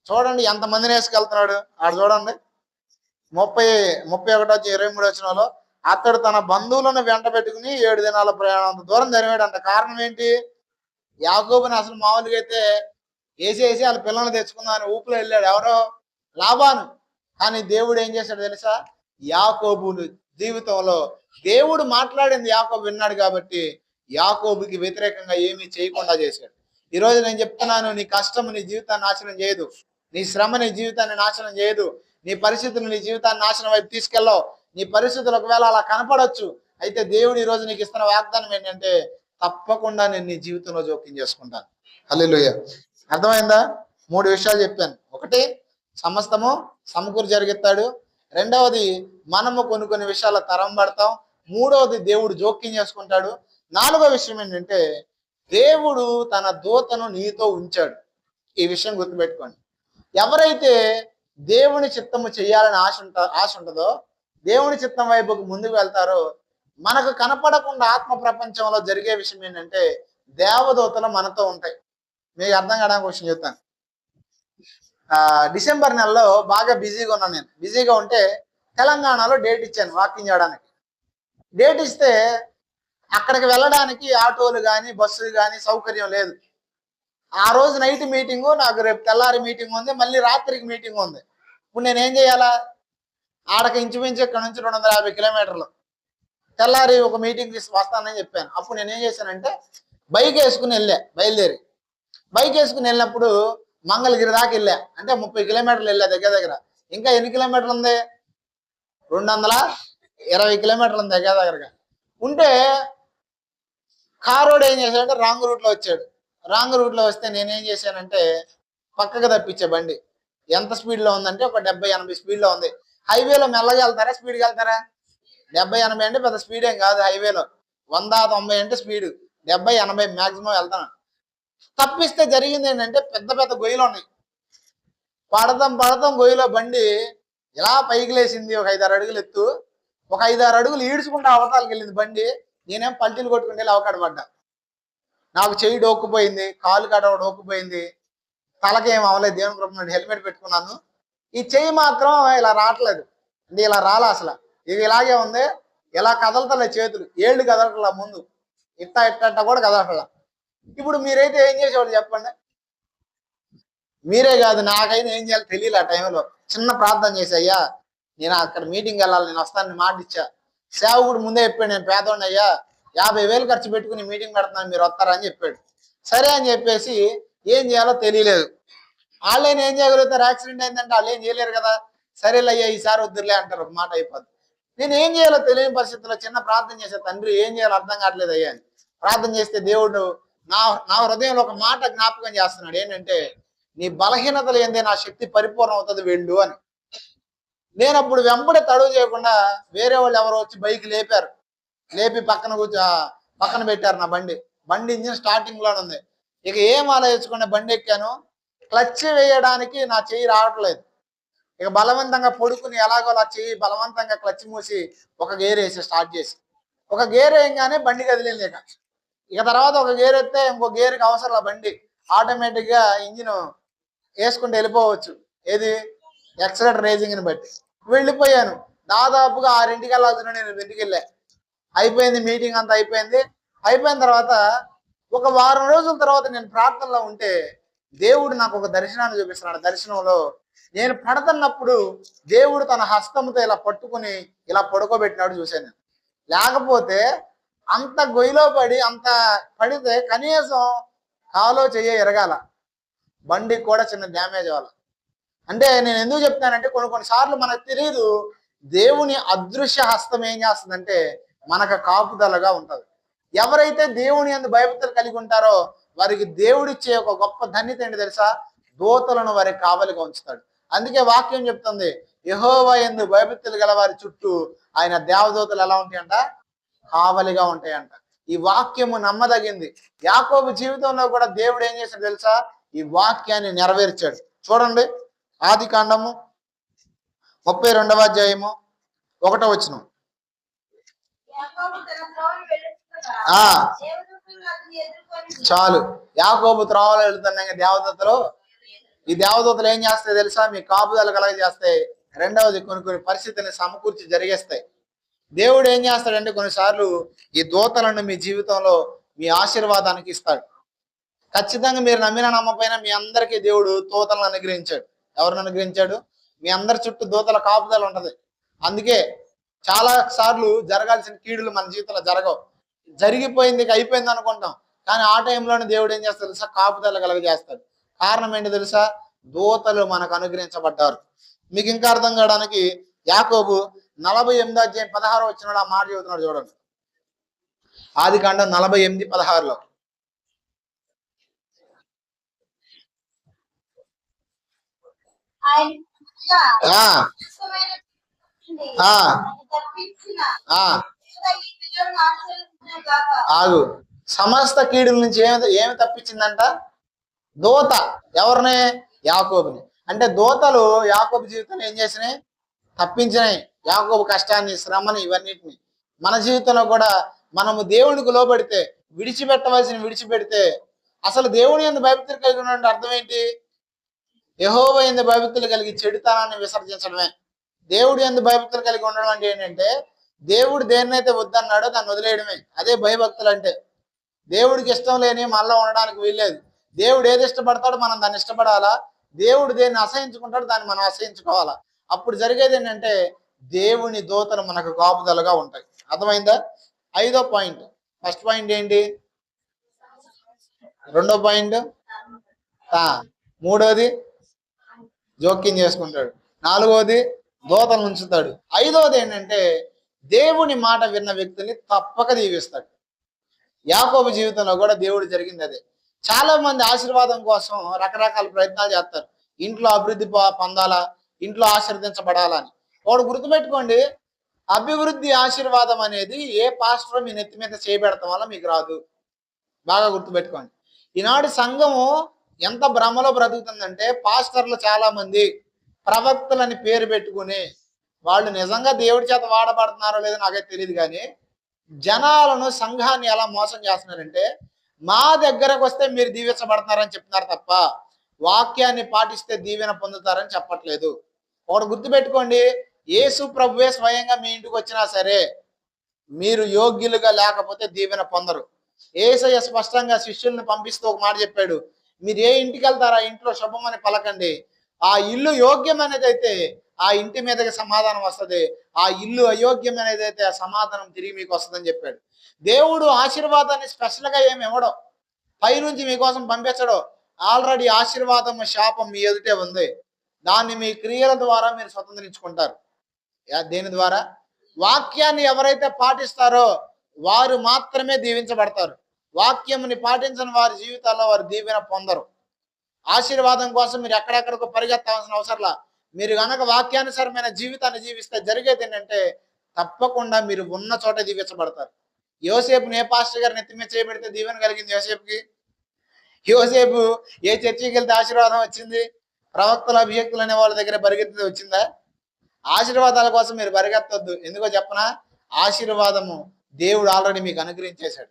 Speaker 1: చూడండి ఎంతమందిని వేసుకెళ్తున్నాడు ఆడు. చూడండి 31-23 అతడు తన బంధువులను వెంట పెట్టుకుని 7 దినాల ప్రయాణం అంత దూరం జరిగాడంట. కారణం ఏంటి? యాకోబుని అసలు మామూలుగా అయితే వేసేసి వాళ్ళ పిల్లల్ని తెచ్చుకుందామని ఊపిలో వెళ్ళాడు ఎవరో, లాబాను. కానీ దేవుడు ఏం చేశాడు తెలుసా? యాకోబు జీవితంలో దేవుడు మాట్లాడింది యాకోబు విన్నాడు కాబట్టి యాకోబుకి వ్యతిరేకంగా ఏమీ చేయకుండా చేశాడు. ఈరోజు నేను చెప్తున్నాను, నీ కష్టం నీ జీవితాన్ని నాశనం చేయదు, నీ శ్రమ నీ జీవితాన్ని నాశనం చేయదు, నీ పరిస్థితులు నీ జీవితాన్ని నాశనం వైపు తీసుకెళ్ళవు. నీ పరిస్థితులు ఒకవేళ అలా కనపడవచ్చు, అయితే దేవుడు ఈరోజు నీకు ఇస్తున్న వాగ్దానం ఏంటంటే తప్పకుండా నేను నీ జీవితంలో జోక్యం చేసుకుంటాను. హల్లెలూయా. అర్థమైందా? 3 విషయాలు చెప్పాను. ఒకటి, సమస్తము సమకూరు జరిగిస్తాడు. రెండవది, మనము కొన్ని విషయాల తరం పడతాం. మూడవది, దేవుడు జోక్యం చేసుకుంటాడు. 4వ విషయం ఏంటంటే దేవుడు తన దూతను నీతో ఉంచాడు. ఈ విషయం గుర్తుపెట్టుకోండి. ఎవరైతే దేవుని చిత్తము చేయాలని ఆశ ఉంటుందో, దేవుని చిత్తం వైపుకు ముందుకు వెళ్తారో, మనకు కనపడకుండా ఆత్మ ప్రపంచంలో జరిగే విషయం ఏంటంటే దేవదూతలు మనతో ఉంటాయి. మీకు అర్థం కావడానికి విషయం చెప్తాను. డిసెంబర్ నెలలో బాగా బిజీగా ఉన్నాను. నేను బిజీగా ఉంటే తెలంగాణలో డేట్ ఇచ్చాను వాకింగ్ చేయడానికి. డేట్ ఇస్తే అక్కడికి వెళ్ళడానికి ఆటోలు కానీ బస్సులు కానీ సౌకర్యం లేదు. ఆ రోజు నైట్ మీటింగు, నాకు రేపు తెల్లారి మీటింగ్ ఉంది, మళ్ళీ రాత్రికి మీటింగ్ ఉంది. ఇప్పుడు నేనేం చేయాలా? ఆడకి ఇంచుమించు ఇక్కడ నుంచి 250 కిలోమీటర్లు. తెల్లారి ఒక మీటింగ్ తీసి వస్తానని చెప్పాను. అప్పుడు నేనేం చేశానంటే బైక్ వేసుకుని బయలుదేరి బైక్ వేసుకుని వెళ్ళినప్పుడు మంగళగిరి దాకా వెళ్ళా. అంటే 30 కిలోమీటర్లు వెళ్ళా దగ్గర. ఇంకా ఎన్ని కిలోమీటర్లు ఉంది? 220 కిలోమీటర్లు ఉంది దగ్గరగా ఉంటే కారోడు ఏం చేశాడంటే రాంగ్ రూట్లో వచ్చాడు. రాంగ్ రూట్లో వస్తే నేనేం చేశానంటే పక్కకు తప్పించే బండి. ఎంత స్పీడ్లో ఉందంటే ఒక 70-80 స్పీడ్లో ఉంది. హైవేలో మెల్లగా వెళ్తారా, స్పీడ్గా వెళ్తారా? 70-80 అంటే పెద్ద స్పీడ్ ఏం కాదు. హైవేలో 100-90 అంటే స్పీడు. 70-80 మ్యాక్సిమం వెళ్తాను. తప్పిస్తే జరిగింది ఏంటంటే పెద్ద గొయ్యిలు ఉన్నాయి. పడతాం గొయ్యిలో బండి ఇలా పైకి లేచింది. ఒక 5-6 అడుగులు ఎత్తు, ఒక 5-6 అడుగులు ఈడ్చుకుంటూ అవతాలకి వెళ్ళింది బండి. నేనేం పల్టీలు కొట్టుకుంటే అవకాడ పడ్డా. నాకు చెయ్యి డోక్కుపోయింది, కాలు కడ డోక్కుపోయింది, తలకేం అవ్వలేదు. దేవుని కృప హెల్మెట్ పెట్టుకున్నాను. ఈ చెయ్యి మాత్రం ఇలా రావట్లేదు. అంటే ఇలా రాలా అసలు. ఇది ఇలాగే ఉంది. ఇలా కదలతలే చేతులు, ఏళ్ళు కదలట్లా. ముందు ఇట్ట కూడా కదలట్లా. ఇప్పుడు మీరైతే ఏం చేసేవాళ్ళు చెప్పండి? మీరే కాదు, నాకైనా ఏం చేయాలో తెలియలే. ఆ టైంలో చిన్న ప్రార్థన చేశాయ్యా, నేను అక్కడ మీటింగ్ వెళ్ళాలి, నేను వస్తానని మాట ఇచ్చా. సేవకుడు ముందే చెప్పాడు, నేను పేదోడిని అయ్యా, 50,000 ఖర్చు పెట్టుకుని మీటింగ్ పెడుతున్నాను, మీరు వస్తారని చెప్పాడు. సరే అని చెప్పేసి ఏం చేయాలో తెలియలేదు. వాళ్ళైనా ఏం చేయగలుగుతారు? యాక్సిడెంట్ అయిందంటే వాళ్ళు ఏం చేయలేరు కదా. సరేలే అయ్యా ఈసారి వద్దురులే అంటారు, ఒక మాట అయిపోద్ది. నేను ఏం చేయాలో తెలియని పరిస్థితుల్లో చిన్న ప్రార్థన చేసే, తండ్రి ఏం చేయాలో అర్థం కావట్లేదు అయ్యా అని ప్రార్థన చేస్తే దేవుడు నా హృదయంలో ఒక మాట జ్ఞాపకం చేస్తున్నాడు. ఏంటంటే నీ బలహీనతలు ఏందే నా శక్తి పరిపూర్ణం అవుతుంది వెళ్ళు అని. నేను అప్పుడు వెంబడి తడువు చేయకుండా వేరే వాళ్ళు ఎవరో వచ్చి బైక్ లేపి పక్కన పెట్టారు నా బండి ఇంజిన్ స్టార్టింగ్ లోనే ఉంది. ఇక ఏం ఆలోచించుకునే బండి ఎక్కాను. క్లచ్ వేయడానికి నా చెయ్యి రావట్లేదు. ఇక బలవంతంగా పడుకుని ఎలాగో అలా చెయ్యి బలవంతంగా క్లచ్ మూసి ఒక గేర్ వేసి స్టార్ట్ చేసి, ఒక గేర్ వేయగానే బండి కదిలింది. ఇక తర్వాత ఒక గేర్ ఎత్తే ఇంకో గేర్కి అవసరం బండి ఆటోమేటిక్ గా ఇంజిన్ వేసుకుంటూ వెళ్ళిపోవచ్చు. ఏది ఎక్సలెటర్ రేజింగ్ని బట్టి వెళ్ళిపోయాను. దాదాపుగా 6ంటికి వెళ్ళాల్సిన నేను 2ంటికి వెళ్ళా. అయిపోయింది మీటింగ్ అంతా అయిపోయిన తర్వాత ఒక వారం రోజుల తర్వాత నేను ప్రార్థనలో ఉంటే దేవుడు నాకు ఒక దర్శనాన్ని చూపిస్తున్నాడు. దర్శనంలో నేను పడుతున్నప్పుడు దేవుడు తన హస్తంతో ఇలా పట్టుకుని ఇలా పడుకోబెట్టినాడు చూశాను. లేకపోతే అంత గొయ్యిలో పడితే కనీసం కాలో చెయ్యో ఎరగాల, బండికి కూడా చిన్న డ్యామేజ్ అవ్వాలి. అంటే నేను ఎందుకు చెప్తానంటే కొన్నిసార్లు మనకు తెలియదు దేవుని అదృశ్య హస్తం ఏం చేస్తుందంటే మనకు కాపుదలగా ఉంటది. ఎవరైతే దేవుని యందు భయభక్తులు కలిగి ఉంటారో వారికి దేవుడిచ్చే ఒక గొప్ప ధన్యత ఏంటి తెలుసా? దూతలను వారికి కావలిగా ఉంచుతాడు. అందుకే వాక్యం చెప్తుంది, యెహోవా యందు భయభక్తులు గల వారి చుట్టూ ఆయన దేవదూతలు ఎలా ఉంటాయంట? కావలిగా ఉంటాయంట. ఈ వాక్యము నమ్మదగింది. యాకోబు జీవితంలో కూడా దేవుడు ఏం చేశాడు తెలుసా? ఈ వాక్యాన్ని నెరవేర్చాడు. చూడండి, ఆది కాండము 32వ అధ్యాయము 1వ వచనం. చాలు, యాకోబు త్రోవలో వెళుతున్నాయి దేవదూతలు. ఈ దేవదూతలు ఏం చేస్తాయి తెలుసా? మీ కాపుదల కలగ చేస్తాయి. రెండవది, కొన్ని పరిస్థితులను సమకూర్చి జరిగేస్తాయి. దేవుడు ఏం చేస్తాడంటే కొన్నిసార్లు ఈ దూతలను మీ జీవితంలో మీ ఆశీర్వాదానికి ఇస్తాడు. ఖచ్చితంగా మీరు నమ్మినా నమ్మపోయినా మీ అందరికీ దేవుడు దూతలను అనుగ్రహించాడు. ఎవరిని అనుగ్రహించాడు? మీ అందరి చుట్టూ దూతల కాపుదల ఉంటది. అందుకే చాలా సార్లు జరగాల్సిన కీడులు మన జీవితంలో జరగవు. జరిగిపోయింది, అయిపోయింది అనుకుంటాం. కానీ ఆ టైంలోనే దేవుడు ఏం చేస్తాడు తెలుసా? కాపుదల కలగజేస్తాడు. కారణం ఏంటి తెలుసా? దూతలు మనకు అనుగ్రహించబడ్డారు. మీకు ఇంకా అర్థం కావడానికి యాకోబు 48వ అధ్యాయం 16వ వచనంలో ఆ మాట చెబుతున్నాడు. చూడండి, ఆది కాండం 48:16లో. ఆగు, సమస్త కీడుల నుంచి ఏమి తప్పించిందంట? దూత. ఎవరిని? యాకోబుని. అంటే దూతలు యాకోబు జీవితంలో ఏం చేసినాయి? తప్పించినాయి యాకోబు కష్టాన్ని, శ్రమని, ఇవన్నిటిని. మన జీవితంలో కూడా మనము దేవునికి లోబడితే, విడిచిపెడితే, అసలు దేవుని యందు భయభక్తులు కలిగి ఉన్న అర్థం ఏంటి? యెహోవా యందు భయభక్తులు కలిగి చెడుతనాన్ని విసర్జించడమే. దేవుడి యందు భయభక్తులు కలిగి ఉండడం అంటే ఏంటంటే దేవుడు దేన్నైతే వద్దన్నాడో దాన్ని వదిలేయడమే. అదే భయభక్తులు అంటే. దేవుడికి ఇష్టం లేని మనలో ఉండడానికి వీల్లేదు. దేవుడు ఏది ఇష్టపడతాడో మనం దాన్ని ఇష్టపడాలా. దేవుడు దేన్ని అసహించుకుంటాడో దాన్ని మనం అసహించుకోవాలా. అప్పుడు జరిగేది ఏంటంటే దేవుని దూతలు మనకు కాపుదలుగా ఉంటాయి. అర్థమైందా? 5వ పాయింట్. ఫస్ట్ పాయింట్ ఏంటి? 2వ పాయింట్. 3వది జోక్యం చేసుకుంటాడు. 4వది దూతలను ఉంచుతాడు. 5వది ఏంటంటే దేవుని మాట విన్న వ్యక్తుల్ని తప్పక దీవిస్తాడు. యాకోబు జీవితంలో కూడా దేవుడు జరిగింది అదే. చాలా మంది ఆశీర్వాదం కోసం రకరకాల ప్రయత్నాలు చేస్తారు. ఇంట్లో అభివృద్ధి పొందాలా, ఇంట్లో ఆశీర్వదించబడాలని. వాడు గుర్తుపెట్టుకోండి, అభివృద్ధి ఆశీర్వాదం అనేది ఏ పాస్టర్ మీ నెత్తి మీద చేయబెడతాం వల్ల మీకు రాదు. బాగా గుర్తుపెట్టుకోండి. ఈనాడు సంఘము ఎంత భ్రమలో బ్రతుకుతుందంటే పాస్టర్లు చాలా మంది ప్రవక్తలని పేరు పెట్టుకుని వాళ్ళు నిజంగా దేవుడి చేత వాడబడుతున్నారో లేదో నాకైతే తెలియదు, కానీ జనాలను, సంఘాన్ని ఎలా మోసం చేస్తున్నారంటే మా దగ్గరకు వస్తే మీరు దీవించబడుతున్నారని చెప్తున్నారు తప్ప వాక్యాన్ని పాటిస్తే దీవెన పొందుతారని చెప్పట్లేదు. ఒకటి గుర్తుపెట్టుకోండి, యేసు ప్రభువే స్వయంగా మీ ఇంటికి వచ్చినా సరే మీరు యోగ్యులుగా లేకపోతే దీవెన పొందరు. యేసయ్య స్పష్టంగా శిష్యుల్ని పంపిస్తూ ఒక మాట చెప్పాడు, మీరు ఏ ఇంటికి వెళ్తారా ఇంట్లో శుభమని పలకండి. ఆ ఇల్లు యోగ్యమైనది అయితే ఆ ఇంటి మీదకి సమాధానం వస్తుంది. ఆ ఇల్లు అయోగ్యమైనది అయితే ఆ సమాధానం తిరిగి మీకు వస్తుందని చెప్పాడు. దేవుడు ఆశీర్వాదాన్ని స్పెషల్గా ఏమి ఇవ్వడం, పైనుంచి మీకోసం పంపించడం. ఆల్రెడీ ఆశీర్వాదం, శాపం మీ ఎదుటే ఉంది. దాన్ని మీ క్రియల ద్వారా మీరు స్వతంత్రించుకుంటారు. దేని ద్వారా? వాక్యాన్ని ఎవరైతే పాటిస్తారో వారు మాత్రమే దీవించబడతారు. వాక్యముని పాటించని వారి జీవితాల్లో వారు దీవెన పొందరు. ఆశీర్వాదం కోసం మీరు ఎక్కడెక్కడికో పరిగెత్తాల్సిన అవసరంలా. మీరు కనుక వాక్యానుసారమైన జీవితాన్ని జీవిస్తే జరిగేది ఏంటంటే తప్పకుండా మీరు ఉన్న చోట దీవించబడతారు. యోసేపుని ఏ పాస్టర్ గారిని ఎత్తి మీద చేయబెడితే దీవెన కలిగింది యోసేపుకి? యోసేపు ఏ చర్చికి వెళ్తే ఆశీర్వాదం వచ్చింది? ప్రవక్తల, అభిషక్తులు అనే వాళ్ళ దగ్గర పరిగెత్తితే వచ్చిందా? ఆశీర్వాదాల కోసం మీరు పరిగెత్తొద్దు. ఎందుకో చెప్పనా? ఆశీర్వాదము దేవుడు ఆల్రెడీ మీకు అనుగ్రహించేశాడు.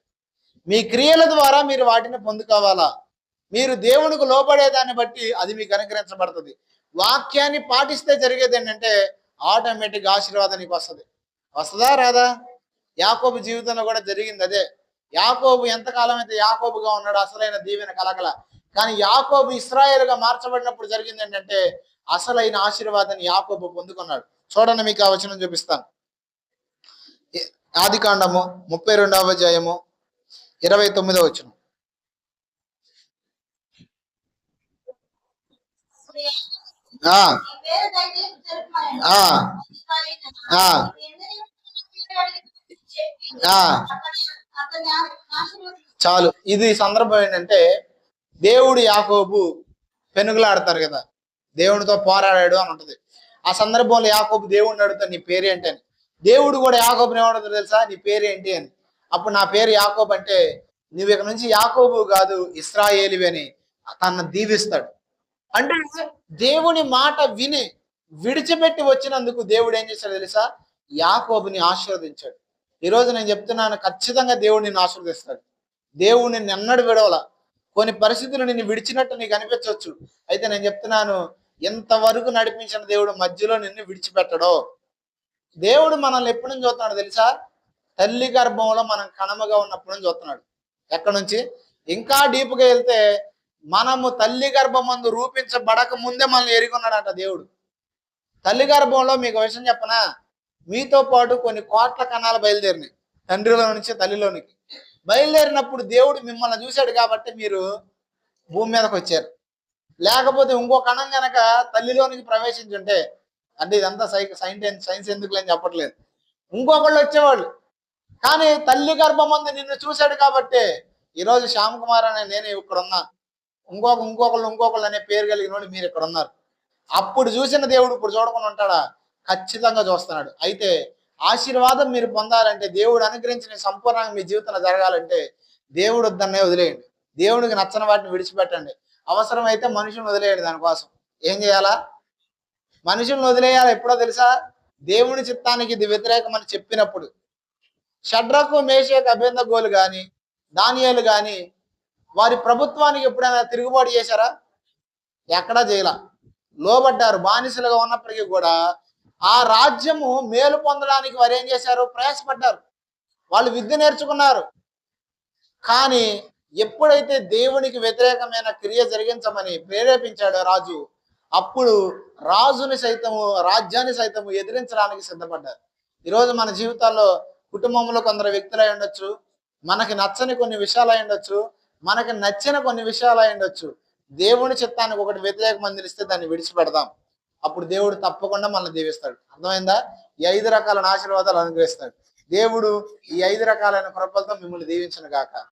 Speaker 1: మీ క్రియల ద్వారా మీరు వాటిని పొందుకోవాలా. మీరు దేవునికి లోబడేదాన్ని బట్టి అది మీకు అనుగ్రహించబడుతుంది. వాక్యాన్ని పాటిస్తే జరిగేది ఏంటంటే ఆటోమేటిక్గా ఆశీర్వాదం నీకు వస్తుంది. వస్తుందా రాదా? యాకోబు జీవితంలో కూడా జరిగింది అదే. యాకోబు ఎంతకాలం అయితే యాకోబుగా ఉన్నాడు అసలైన దీవెన కలగల. కానీ యాకోబు ఇశ్రాయేలుగా మార్చబడినప్పుడు జరిగింది ఏంటంటే అసలైన ఆశీర్వాదాన్ని యాకోబు పొందుకున్నాడు. చూడండి, మీకు ఆ వచనం చూపిస్తాను. ఆది కాండము 32వ అధ్యాయము 29వ వచనం. ఆ ఆ ఆ ఆ చాలు. ఇది సందర్భం ఏంటంటే, దేవుడు యాకోబు పెనుగులాడతారు కదా, దేవునితో పోరాడాడు అని ఉంటది. ఆ సందర్భంలో యాకోబు దేవుడిని అడుగుతాడు, నీ పేరు ఏంటి అని. దేవుడు కూడా యాకోబుని ఏమడుగుతాడు తెలుసా, నీ పేరు ఏంటి అని. అప్పుడు నా పేరు యాకోబు అంటే, నువ్వు ఇక నుంచి యాకోబు కాదు ఇశ్రాయేలువి అని తనను దీవిస్తాడు. అంటే దేవుని మాట విని విడిచిపెట్టి వచ్చినందుకు దేవుడు ఏం చేశాడు తెలుసా, యాకోబుని ఆశీర్వదించాడు. ఈరోజు నేను చెప్తున్నాను, ఖచ్చితంగా దేవుడు నిన్ను ఆశీర్వదిస్తాడు. దేవుడు నిన్ను ఎన్నడు విడవల. కొన్ని పరిస్థితులు నిన్ను విడిచినట్టు నీకు అనిపించవచ్చు. అయితే నేను చెప్తున్నాను, ఎంతవరకు నడిపించిన దేవుడు మధ్యలో నిన్ను విడిచిపెట్టడో. దేవుడు మనల్ని ఎప్పటి నుంచి చూస్తున్నాడు తెలుసా, తల్లి గర్భంలో మనం కణముగా ఉన్నప్పటి నుంచి చూస్తున్నాడు. ఎక్కడి నుంచి? ఇంకా డీప్గా వెళ్తే, మనము తల్లి గర్భమందు రూపించబడక ముందే మనల్ని ఎరుగున్నాడంట దేవుడు. తల్లి గర్భంలో మీకు విషయం చెప్పనా, మీతో పాటు కొన్ని కోట్ల కణాలు బయలుదేరినాయి తండ్రిలో నుంచి తల్లిలోనికి. బయలుదేరినప్పుడు దేవుడు మిమ్మల్ని చూశాడు కాబట్టి మీరు భూమి మీదకి వచ్చారు. లేకపోతే ఇంకో కణం కనుక తల్లిలోనికి ప్రవేశించుంటే, అంటే ఇదంతా సైన్స్ ఎందుకు లేని చెప్పట్లేదు, ఇంకొకళ్ళు వచ్చేవాళ్ళు. కానీ తల్లి గర్భమందు నిన్ను చూశాడు కాబట్టి ఈరోజు శ్యామ్ కుమార్ అనే నేను ఇక్కడ ఉన్నా, ఇంకొకళ్ళు అనే పేరు కలిగిన మీరు ఇక్కడ ఉన్నారు. అప్పుడు చూసిన దేవుడు ఇప్పుడు చూడకుండా ఉంటాడా? ఖచ్చితంగా చూస్తున్నాడు. అయితే ఆశీర్వాదం మీరు పొందాలంటే, దేవుడు అనుగ్రహించిన సంపూర్ణంగా మీ జీవితంలో జరగాలంటే, దేవుడు వద్దన్నే వదిలేయండి. దేవుడికి నచ్చని వాటిని విడిచిపెట్టండి. అవసరమైతే మనుషులను వదిలేయండి. దానికోసం ఏం చేయాలా? మనుషులను వదిలేయాలి. ఎప్పుడో తెలుసా, దేవుని చిత్తానికి ఇది వ్యతిరేకమని చెప్పినప్పుడు. షడ్రకు మేషకు అబేద్నెగోలు కానీ దానియేలు కానీ వారి ప్రభుత్వానికి ఎప్పుడైనా తిరుగుబాటు చేశారా? ఎక్కడా చేయలా. లోబడ్డారు. బానిసలుగా ఉన్నప్పటికీ కూడా ఆ రాజ్యము మేలు పొందడానికి వారు ఏం చేశారు? ప్రయాసపడ్డారు. వాళ్ళు విద్య నేర్చుకున్నారు. కానీ ఎప్పుడైతే దేవునికి వ్యతిరేకమైన క్రియ జరిగించమని ప్రేరేపించాడో రాజు, అప్పుడు రాజుని సైతము రాజ్యాన్ని సైతము ఎదిరించడానికి సిద్ధపడ్డారు. ఈరోజు మన జీవితాల్లో కుటుంబంలో కొందరు వ్యక్తులు అయి ఉండొచ్చు, మనకి నచ్చని కొన్ని విషయాలు అయి ఉండొచ్చు, మనకి నచ్చిన కొన్ని విషయాలు అయి ఉండొచ్చు. దేవుని చిత్తానికి ఒకటి వ్యతిరేక మందిరిస్తే దాన్ని విడిచిపెడదాం. అప్పుడు దేవుడు తప్పకుండా మనల్ని దీవిస్తాడు. అర్థమైందా? ఈ 5 రకాల ఆశీర్వాదాలు అనుగ్రహిస్తాడు దేవుడు. ఈ 5 రకాలైన కృపలతో మిమ్మల్ని దీవించును గాక.